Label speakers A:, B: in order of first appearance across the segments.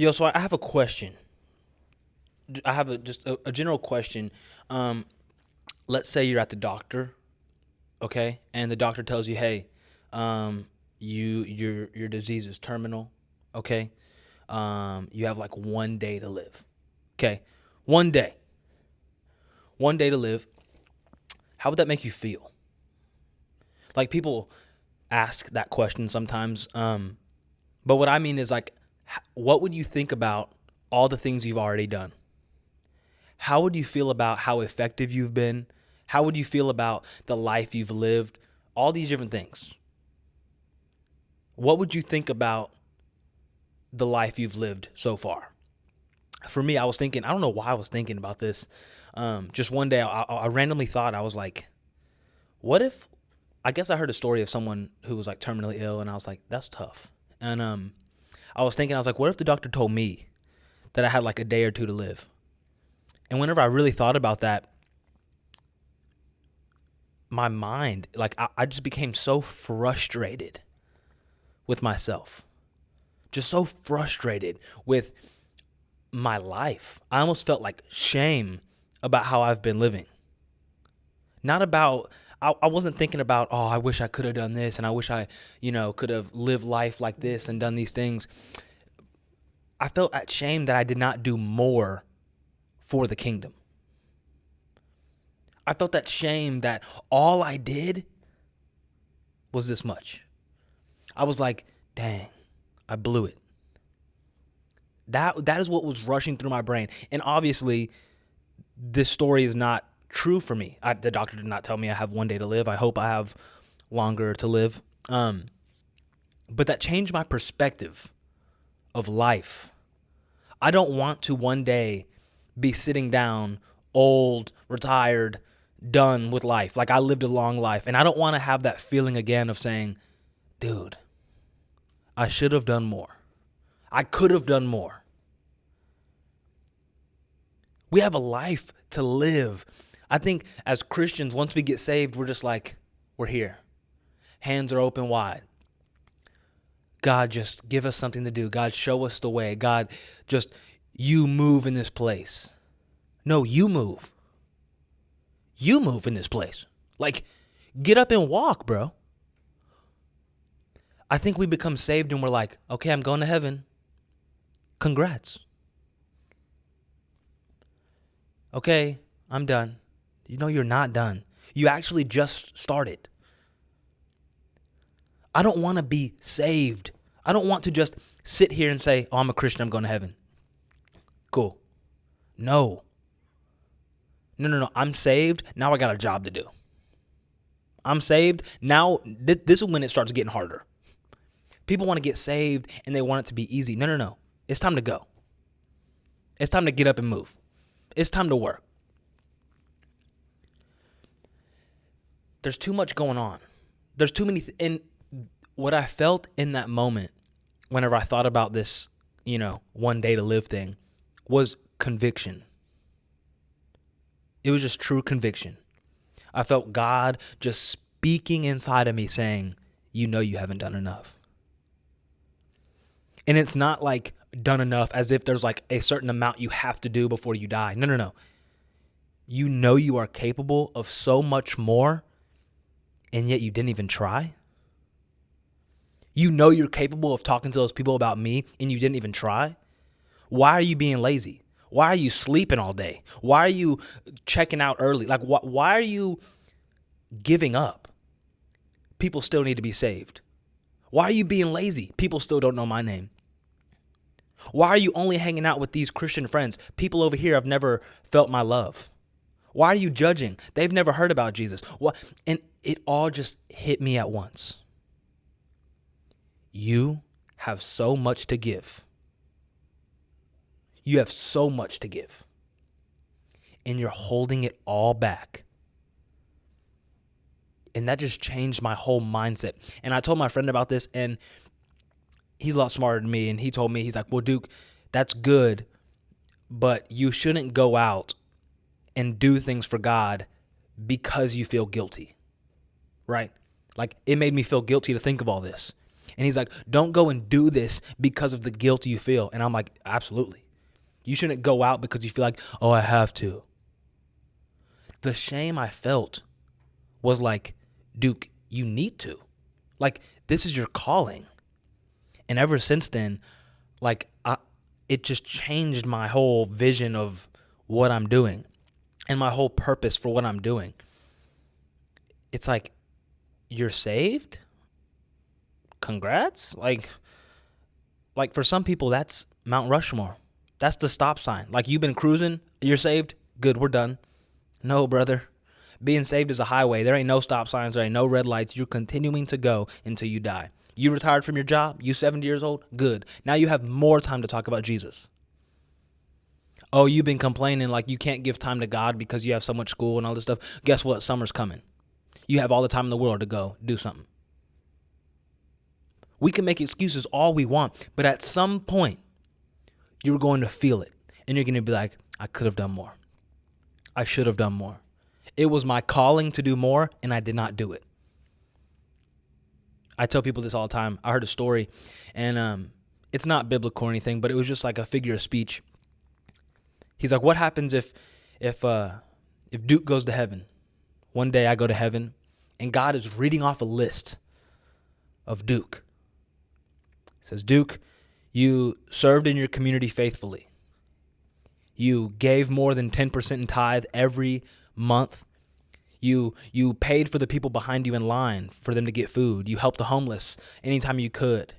A: Yo, so I have a question. I have just a general question. Um, let's say you're at the doctor, okay, and the doctor tells you, "Hey, your disease is terminal, okay. You have like 1 day to live, okay, 1 day, 1 day to live." How would that make you feel? Like people ask that question sometimes, but what I mean is like, what would you think about all the things you've already done? How would you feel about how effective you've been? How would you feel about the life you've lived? All these different things. What would you think about the life you've lived so far? For me, I was thinking, I don't know why I was thinking about this. Just one day, I randomly thought, I was like, what if, I guess I heard a story of someone who was like terminally ill, and I was like, that's tough. And I was thinking, I was like, what if the doctor told me that I had like a day or two to live? And whenever I really thought about that, my mind, like I just became so frustrated with myself, just so frustrated with my life. I almost felt like shame about how I've been living. Not about, I wasn't thinking about, oh, I wish I could have done this and I wish I, could have lived life like this and done these things. I felt at shame that I did not do more for the kingdom. I felt that shame that all I did was this much. I was like, dang, I blew it. That is what was rushing through my brain. And obviously, this story is not true for me. The doctor did not tell me I have 1 day to live. I hope I have longer to live. But that changed my perspective of life. I don't want to one day be sitting down, old, retired, done with life. Like I lived a long life. And I don't want to have that feeling again of saying, dude, I should have done more. I could have done more. We have a life to live. I think as Christians, once we get saved, we're just like, we're here. Hands are open wide. God, just give us something to do. God, show us the way. God, just you move in this place. No, you move. You move in this place. Like, get up and walk, bro. I think we become saved and we're like, okay, I'm going to heaven. Congrats. Okay, I'm done. You know you're not done. You actually just started. I don't want to be saved. I don't want to just sit here and say, oh, I'm a Christian, I'm going to heaven. Cool. No. I'm saved. Now I got a job to do. I'm saved. Now this is when it starts getting harder. People want to get saved and they want it to be easy. No. It's time to go. It's time to get up and move. It's time to work. There's too much going on. There's too many. And what I felt in that moment, whenever I thought about this, 1 day to live thing, was conviction. It was just true conviction. I felt God just speaking inside of me saying, you know you haven't done enough. And it's not like done enough as if there's like a certain amount you have to do before you die. No. You know you are capable of so much more, and yet you didn't even try. You know you're capable of talking to those people about me, and you didn't even try. Why are you being lazy? Why are you sleeping all day? Why are you checking out early? Like, why are you giving up? People still need to be saved. Why are you being lazy? People still don't know my name. Why are you only hanging out with these Christian friends? People over here have never felt my love. Why are you judging? They've never heard about Jesus. And it all just hit me at once. You have so much to give. You have so much to give. And you're holding it all back. And that just changed my whole mindset. And I told my friend about this, and he's a lot smarter than me. And he told me, he's like, well, Duke, that's good, but you shouldn't go out and do things for God because you feel guilty, right? Like, it made me feel guilty to think of all this. And he's like, don't go and do this because of the guilt you feel. And I'm like, absolutely. You shouldn't go out because you feel like, oh, I have to. The shame I felt was like, Duke, you need to. Like, this is your calling. And ever since then, like, it just changed my whole vision of what I'm doing and my whole purpose for what I'm doing. It's like, you're saved? Congrats. Like for some people, that's Mount Rushmore. That's the stop sign. Like, you've been cruising, you're saved, good, we're done. No, brother. Being saved is a highway. There ain't no stop signs, there ain't no red lights. You're continuing to go until you die. You retired from your job, you 70 years old, good. Now you have more time to talk about Jesus. Oh, you've been complaining like you can't give time to God because you have so much school and all this stuff. Guess what? Summer's coming. You have all the time in the world to go do something. We can make excuses all we want, but at some point, you're going to feel it. And you're going to be like, I could have done more. I should have done more. It was my calling to do more, and I did not do it. I tell people this all the time. I heard a story, and it's not biblical or anything, but it was just like a figure of speech. He's like, what happens if Duke goes to heaven? One day I go to heaven, and God is reading off a list of Duke. He says, Duke, you served in your community faithfully. You gave more than 10% in tithe every month. You paid for the people behind you in line for them to get food. You helped the homeless anytime you could.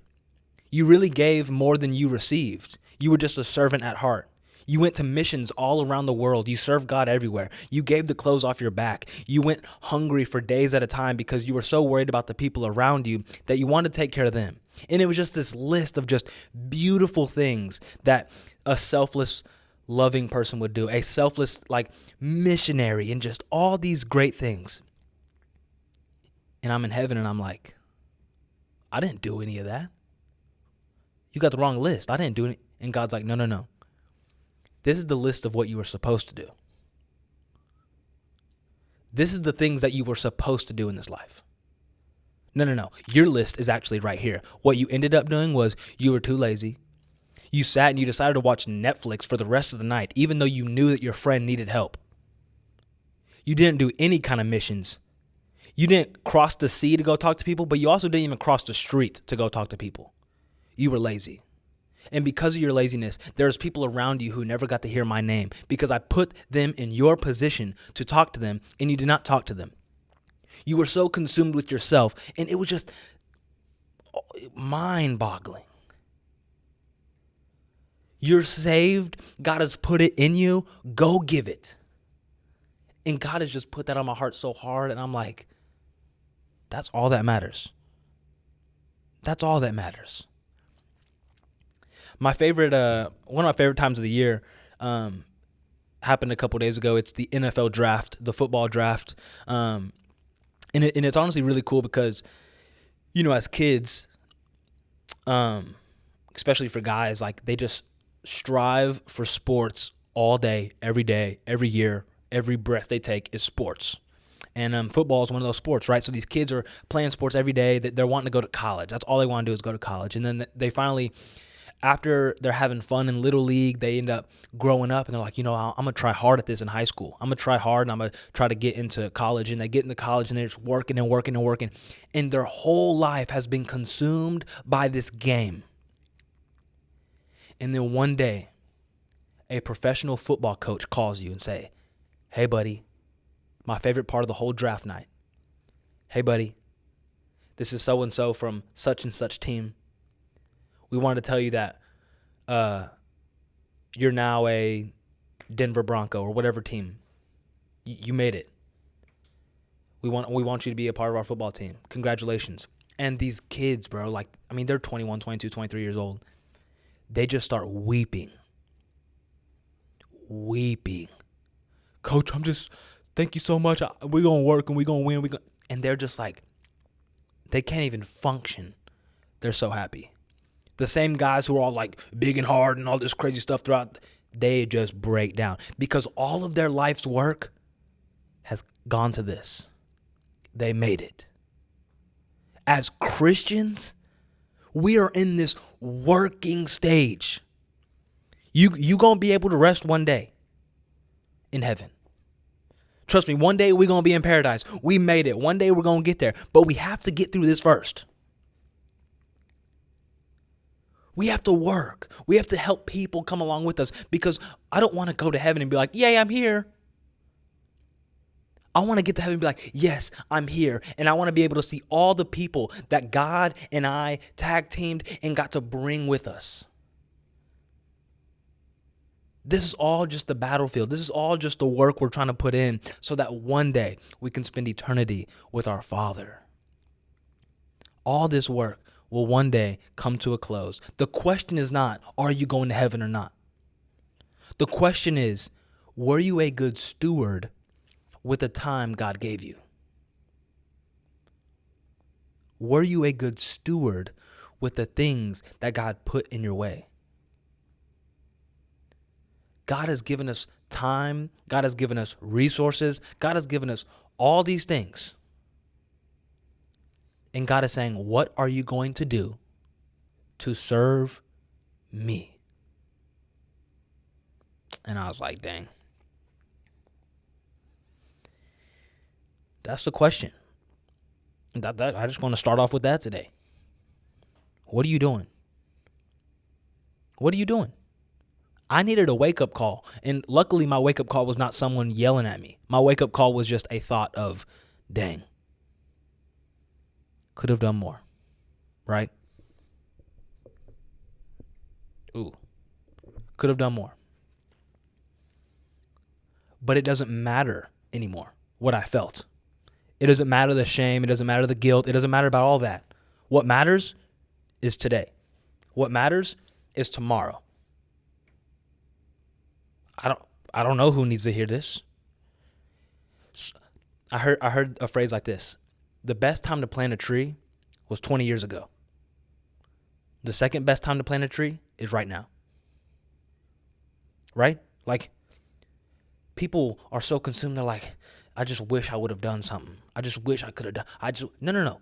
A: You really gave more than you received. You were just a servant at heart. You went to missions all around the world. You served God everywhere. You gave the clothes off your back. You went hungry for days at a time because you were so worried about the people around you that you wanted to take care of them. And it was just this list of just beautiful things that a selfless, loving person would do. A selfless, like, missionary, and just all these great things. And I'm in heaven and I'm like, I didn't do any of that. You got the wrong list. I didn't do it. And God's like, no. This is the list of what you were supposed to do. This is the things that you were supposed to do in this life. No. Your list is actually right here. What you ended up doing was you were too lazy. You sat and you decided to watch Netflix for the rest of the night, even though you knew that your friend needed help. You didn't do any kind of missions. You didn't cross the sea to go talk to people, but you also didn't even cross the street to go talk to people. You were lazy. And because of your laziness, there's people around you who never got to hear my name because I put them in your position to talk to them, and you did not talk to them. You were so consumed with yourself, and it was just mind-boggling. You're saved. God has put it in you. Go give it. And God has just put that on my heart so hard, and I'm like, that's all that matters. That's all that matters. My favorite, one of my favorite times of the year happened a couple days ago. It's the NFL draft, the football draft. And it's honestly really cool because, you know, as kids, especially for guys, like, they just strive for sports all day, every year, every breath they take is sports. And football is one of those sports, right? So these kids are playing sports every day. They're wanting to go to college. That's all they want to do is go to college. And then they finally, after they're having fun in Little League, they end up growing up and they're like, you know, I'm going to try hard at this in high school. I'm going to try hard and I'm going to try to get into college. And they get into college and they're just working and working and working. And their whole life has been consumed by this game. And then one day, a professional football coach calls you and say, hey, buddy, my favorite part of the whole draft night. Hey, buddy, this is so-and-so from such and such team. We wanted to tell you that you're now a Denver Bronco or whatever team. You made it. We want you to be a part of our football team. Congratulations. And these kids, bro, like, I mean, they're 21, 22, 23 years old. They just start weeping. Coach, thank you so much. We're going to work and we're going to win. And they're just like, they can't even function. They're so happy. The same guys who are all like big and hard and all this crazy stuff throughout, they just break down because all of their life's work has gone to this. They made it. As Christians, We are in this working stage. You going to be able to rest one day in heaven. Trust me, one day we're going to be in paradise. We made it. One day we're going to get there. But we have to get through this first. We have to work. We have to help people come along with us, because I don't want to go to heaven and be like, yay, I'm here. I want to get to heaven and be like, yes, I'm here. And I want to be able to see all the people that God and I tag teamed and got to bring with us. This is all just the battlefield. This is all just the work we're trying to put in so that one day we can spend eternity with our Father. All this work will one day come to a close. The question is not, are you going to heaven or not? The question is, were you a good steward with the time God gave you? Were you a good steward with the things that God put in your way? God has given us time. God has given us resources. God has given us all these things. And God is saying, what are you going to do to serve me? And I was like, dang. That's the question. I just want to start off with that today. What are you doing? What are you doing? I needed a wake-up call. And luckily, my wake-up call was not someone yelling at me. My wake-up call was just a thought of, dang, could have done more, right? Ooh, could have done more. But it doesn't matter anymore what I felt. It doesn't matter the shame. It doesn't matter the guilt. It doesn't matter about all that. What matters is today. What matters is tomorrow. I don't know who needs to hear this. I heard a phrase like this. The best time to plant a tree was 20 years ago. The second best time to plant a tree is right now. Right? Like, people are so consumed. They're like, I just wish I would have done something. I just wish I could have done. No.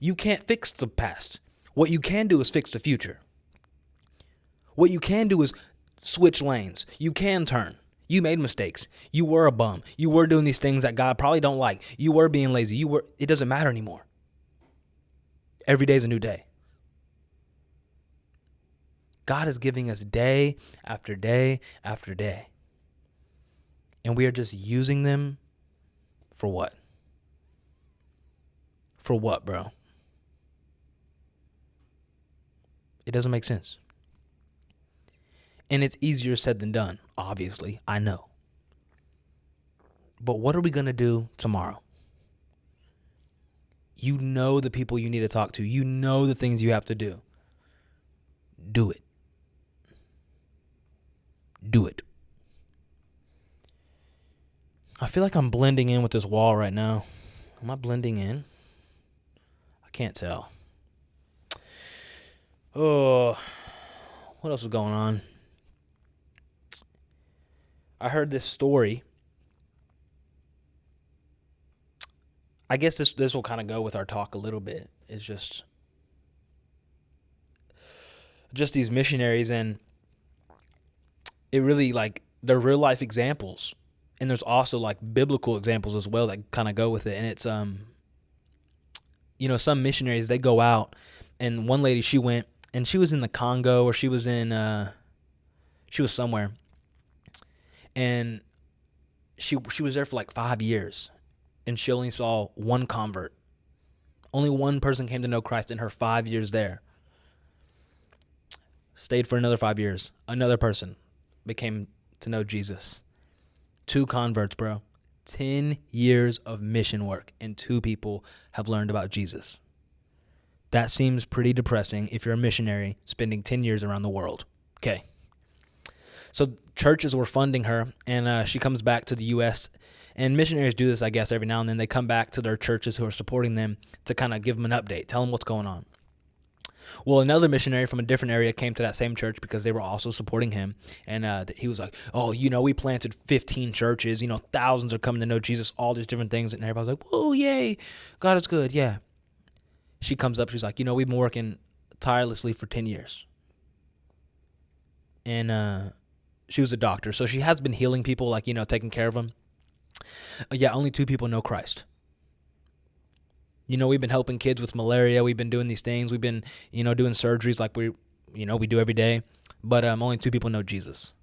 A: You can't fix the past. What you can do is fix the future. What you can do is switch lanes. You can turn. You made mistakes. You were a bum. You were doing these things that God probably don't like. You were being lazy. It doesn't matter anymore. Every day is a new day. God is giving us day after day after day. And we are just using them for what? For what, bro? It doesn't make sense. And it's easier said than done, obviously, I know. But what are we going to do tomorrow? You know the people you need to talk to. You know the things you have to do. Do it. Do it. I feel like I'm blending in with this wall right now. Am I blending in? I can't tell. Oh, what else is going on? I heard this story. I guess this will kind of go with our talk a little bit. It's just these missionaries, and it really, like, they're real life examples, and there's also like biblical examples as well that kind of go with it. And it's some missionaries, they go out, and one lady, she went and she was in the Congo, or she was somewhere. And she was there for like 5 years, and she only saw one convert. Only one person came to know Christ in her 5 years there. Stayed for another 5 years. Another person became to know Jesus. 2 converts, bro. 10 years of mission work, and 2 people have learned about Jesus. That seems pretty depressing if you're a missionary spending 10 years around the world. Okay. So churches were funding her, and she comes back to the U.S., and missionaries do this, I guess, every now and then. They come back to their churches who are supporting them to kind of give them an update, tell them what's going on. Well, another missionary from a different area came to that same church because they were also supporting him, and he was like, oh, we planted 15 churches, thousands are coming to know Jesus, all these different things, and everybody's like, whoa, yay, God is good, yeah. She comes up, she's like, we've been working tirelessly for 10 years. And she was a doctor, so she has been healing people, like, taking care of them. Yeah, only 2 people know Christ. We've been helping kids with malaria. We've been doing these things. We've been, doing surgeries like we do every day. But only 2 people know Jesus.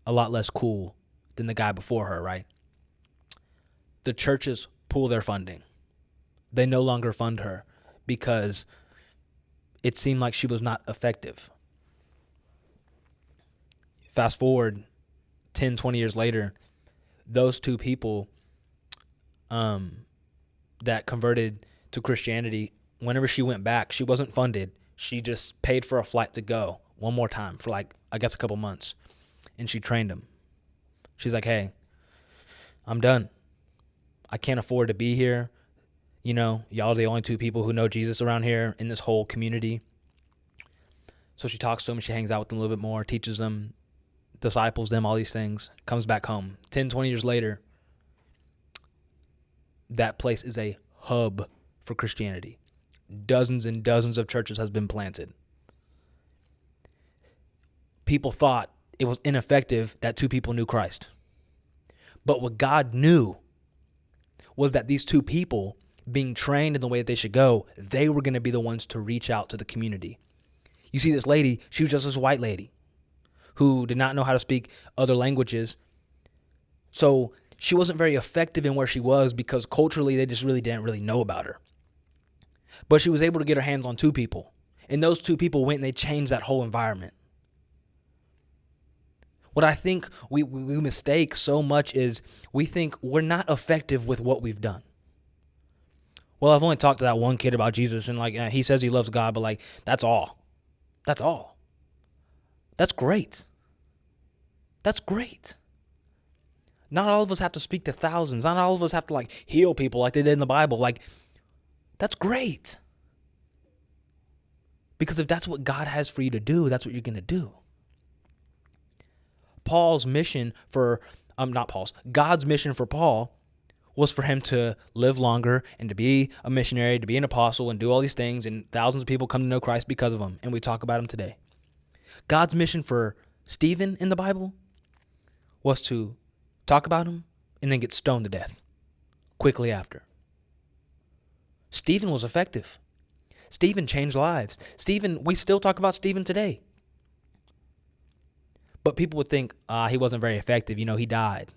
A: A lot less cool than the guy before her, right? The churches pull their funding. They no longer fund her because it seemed like she was not effective. Fast forward 10, 20 years later, those 2 people that converted to Christianity, whenever she went back, she wasn't funded. She just paid for a flight to go one more time for a couple months. And she trained them. She's like, hey, I'm done. I can't afford to be here. Y'all are the only 2 people who know Jesus around here in this whole community. So she talks to them. She hangs out with them a little bit more, teaches them, disciples them, all these things, comes back home. 10, 20 years later, that place is a hub for Christianity. Dozens and dozens of churches has been planted. People thought it was ineffective that 2 people knew Christ. But what God knew was that these 2 people being trained in the way that they should go, they were going to be the ones to reach out to the community. You see, this lady, she was just this white lady who did not know how to speak other languages. So she wasn't very effective in where she was because culturally they just really didn't really know about her. But she was able to get her hands on 2 people. And those 2 people went and they changed that whole environment. What I think we mistake so much is we think we're not effective with what we've done. Well, I've only talked to that one kid about Jesus, and he says he loves God, but that's all. That's all. That's great. That's great. Not all of us have to speak to thousands. Not all of us have to heal people like they did in the Bible. That's great. Because if that's what God has for you to do, that's what you're going to do. God's mission for Paul was for him to live longer and to be a missionary, to be an apostle and do all these things, and thousands of people come to know Christ because of him, and we talk about him today. God's mission for Stephen in the Bible was to talk about him and then get stoned to death quickly after. Stephen was effective. Stephen changed lives. We still talk about Stephen today. But people would think, he wasn't very effective. He died.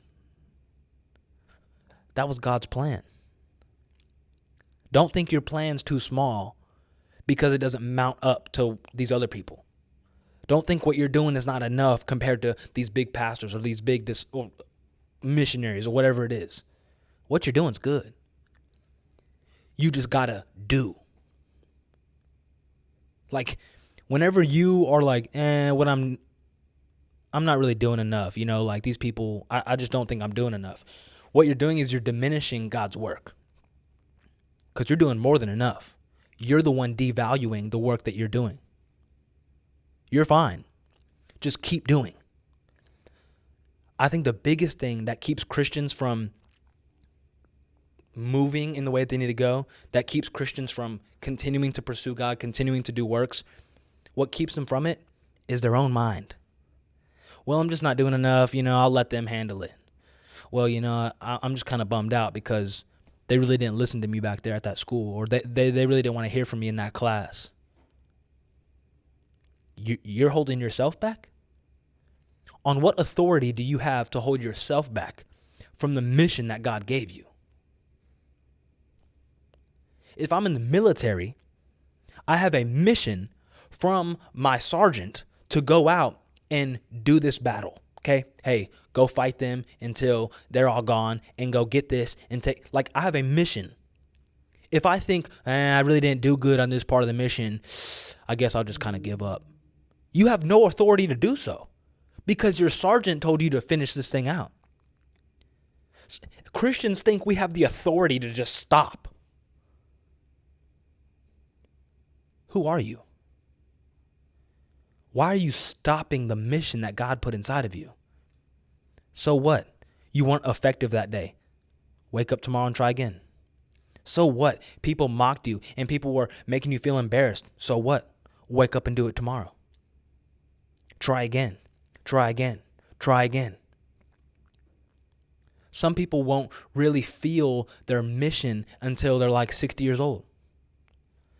A: That was God's plan. Don't think your plan's too small because it doesn't mount up to these other people. Don't think what you're doing is not enough compared to these big pastors or these big missionaries or whatever it is. What you're doing is good. You just got to do. Whenever you are I'm not really doing enough, these people, I just don't think I'm doing enough. What you're doing is you're diminishing God's work because you're doing more than enough. You're the one devaluing the work that you're doing. You're fine. Just keep doing. I think the biggest thing that keeps Christians from moving in the way that they need to go, that keeps Christians from continuing to pursue God, continuing to do works, what keeps them from it is their own mind. Well, I'm just not doing enough, I'll let them handle it. Well, I'm just kind of bummed out because they really didn't listen to me back there at that school, or they really didn't want to hear from me in that class. You're holding yourself back? On what authority do you have to hold yourself back from the mission that God gave you? If I'm in the military, I have a mission from my sergeant to go out and do this battle. Okay? Hey, go fight them until they're all gone and go get this and take, I have a mission. If I think, I really didn't do good on this part of the mission, I guess I'll just kind of give up. You have no authority to do so because your sergeant told you to finish this thing out. Christians think we have the authority to just stop. Who are you? Why are you stopping the mission that God put inside of you? So what? You weren't effective that day. Wake up tomorrow and try again. So what? People mocked you and people were making you feel embarrassed. So what? Wake up and do it tomorrow. Try again. Try again. Try again. Some people won't really feel their mission until they're like 60 years old.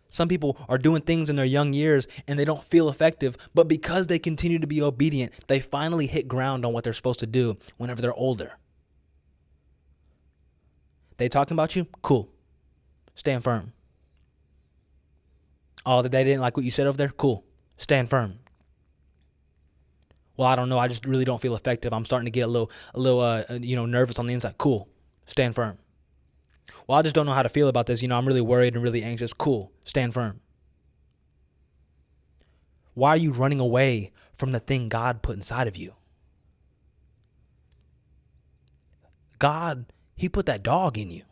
A: Some people are doing things in their young years and they don't feel effective, but because they continue to be obedient, they finally hit ground on what they're supposed to do whenever they're older. They talking about you? Cool. Stand firm. Oh, that they didn't like what you said over there? Cool. Stand firm. Well, I don't know. I just really don't feel effective. I'm starting to get a little nervous on the inside. Cool. Stand firm. Well, I just don't know how to feel about this. I'm really worried and really anxious. Cool. Stand firm. Why are you running away from the thing God put inside of you? God, He put that dog in you.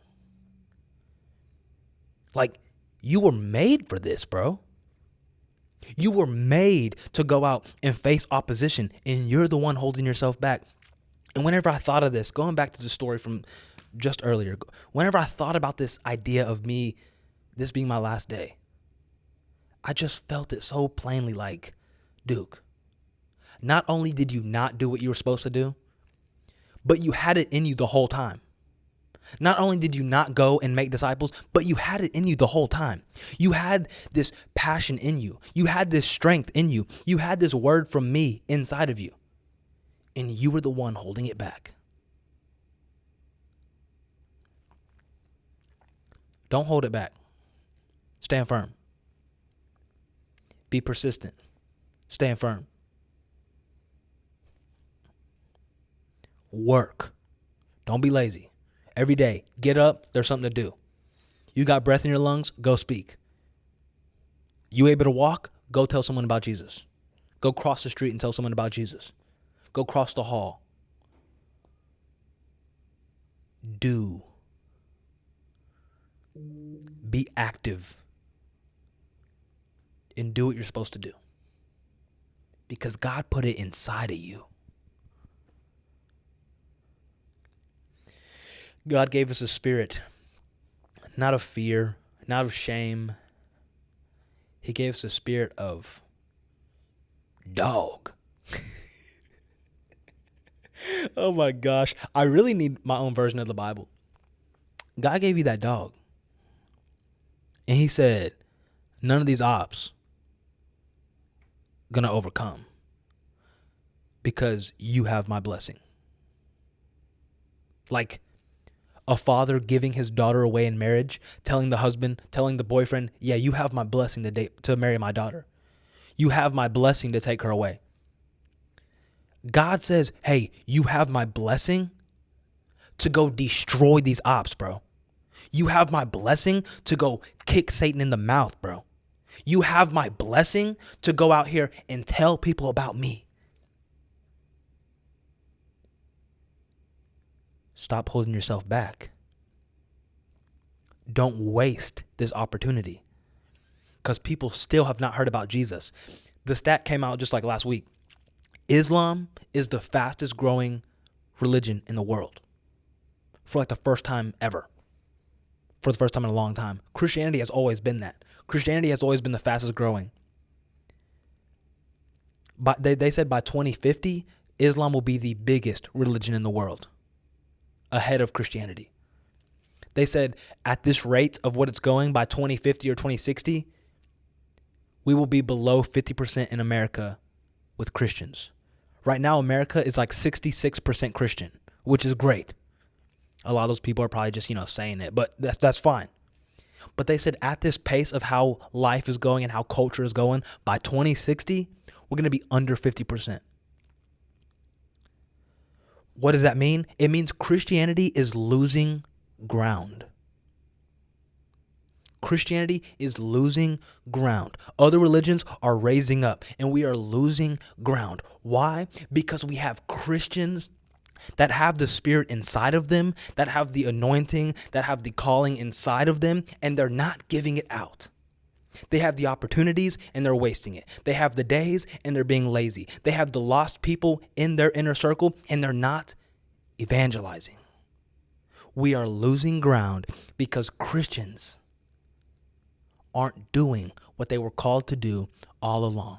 A: Like, you were made for this, bro. You were made to go out and face opposition, and you're the one holding yourself back. And whenever I thought of this, going back to the story from just earlier, whenever I thought about this idea of me, this being my last day, I just felt it so plainly like, Duke, not only did you not do what you were supposed to do, but you had it in you the whole time. Not only did you not go and make disciples, but you had it in you the whole time. You had this passion in you. You had this strength in you. You had this word from me inside of you. And you were the one holding it back. Don't hold it back. Stand firm. Be persistent. Stand firm. Work. Don't be lazy. Every day, get up, there's something to do. You got breath in your lungs, go speak. You able to walk, go tell someone about Jesus. Go cross the street and tell someone about Jesus. Go cross the hall. Do. Be active. And do what you're supposed to do. Because God put it inside of you. God gave us a spirit, not of fear, not of shame. He gave us a spirit of dog. Oh my gosh. I really need my own version of the Bible. God gave you that dog. And He said, none of these ops gonna overcome because you have my blessing. Like a father giving his daughter away in marriage, telling the husband, telling the boyfriend, yeah, you have my blessing to marry my daughter. You have my blessing to take her away. God says, hey, you have my blessing to go destroy these ops, bro. You have my blessing to go kick Satan in the mouth, bro. You have my blessing to go out here and tell people about me. Stop holding yourself back. Don't waste this opportunity because people still have not heard about Jesus. The stat came out just like last week. Islam is the fastest growing religion in the world for like the first time ever. For the first time in a long time. Christianity has always been that. Christianity has always been the fastest growing. But they said by 2050, Islam will be the biggest religion in the world, ahead of Christianity. They said at this rate of what it's going by 2050 or 2060, we will be below 50% in America with Christians. Right now, America is like 66% Christian, which is great. A lot of those people are probably just, saying it, but that's fine. But they said at this pace of how life is going and how culture is going, by 2060, we're going to be under 50%. What does that mean? It means Christianity is losing ground. Christianity is losing ground. Other religions are raising up, and we are losing ground. Why? Because we have Christians that have the Spirit inside of them, that have the anointing, that have the calling inside of them, and they're not giving it out. They have the opportunities and they're wasting it. They have the days and they're being lazy. They have the lost people in their inner circle and they're not evangelizing. We are losing ground because Christians aren't doing what they were called to do all along.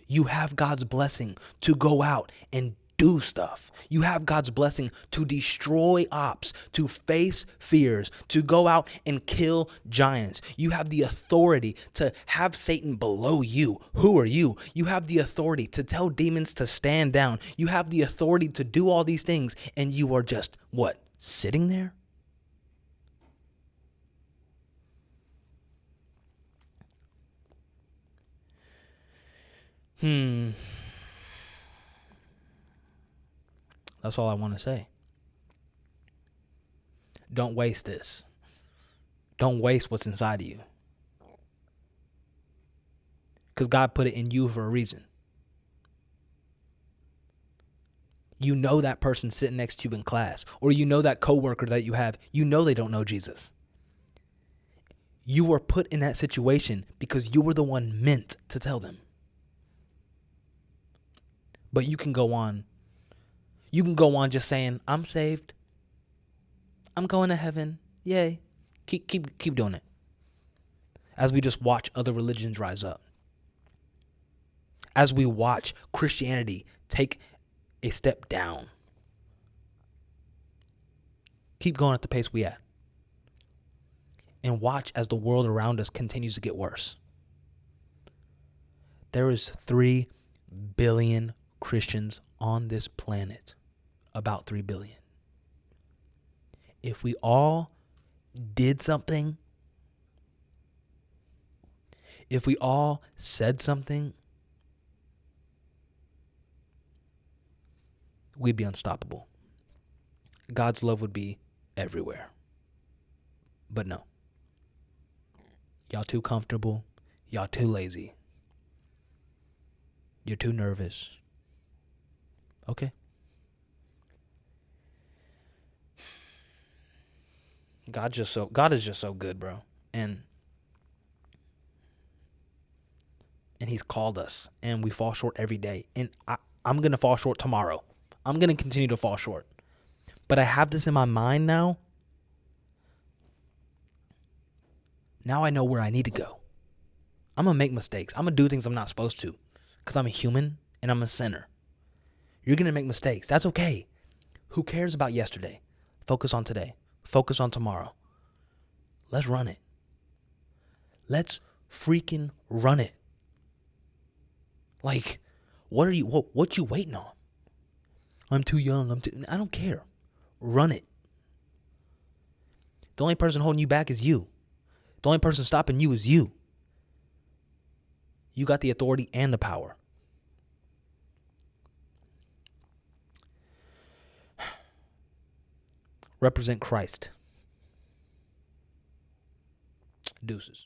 A: You have God's blessing to go out and do stuff. You have God's blessing to destroy ops, to face fears, to go out and kill giants. You have the authority to have Satan below you. Who are you? You have the authority to tell demons to stand down. You have the authority to do all these things, and you are just, what, sitting there? That's all I want to say. Don't waste this. Don't waste what's inside of you. Because God put it in you for a reason. You know that person sitting next to you in class, or you know that coworker that you have, you know they don't know Jesus. You were put in that situation because you were the one meant to tell them. But you can go on. You can go on just saying, I'm saved. I'm going to heaven. Yay. Keep doing it. As we just watch other religions rise up. As we watch Christianity take a step down. Keep going at the pace we at. And watch as the world around us continues to get worse. There is 3 billion Christians on this planet. About 3 billion. If we all did something, if we all said something, we'd be unstoppable. God's love would be everywhere. But no. Y'all too comfortable. Y'all too lazy. You're too nervous. Okay. God is just so good, bro. And he's called us, and we fall short every day. And I'm going to fall short tomorrow. I'm going to continue to fall short. But I have this in my mind now. Now I know where I need to go. I'm going to make mistakes. I'm going to do things I'm not supposed to because I'm a human and I'm a sinner. You're going to make mistakes. That's okay. Who cares about yesterday? Focus on today. Focus on tomorrow. Let's run it. Let's freaking run it. Like, what you waiting on? I'm too young. I don't care. Run it. The only person holding you back is you. The only person stopping you is you. You got the authority and the power. Represent Christ. Deuces.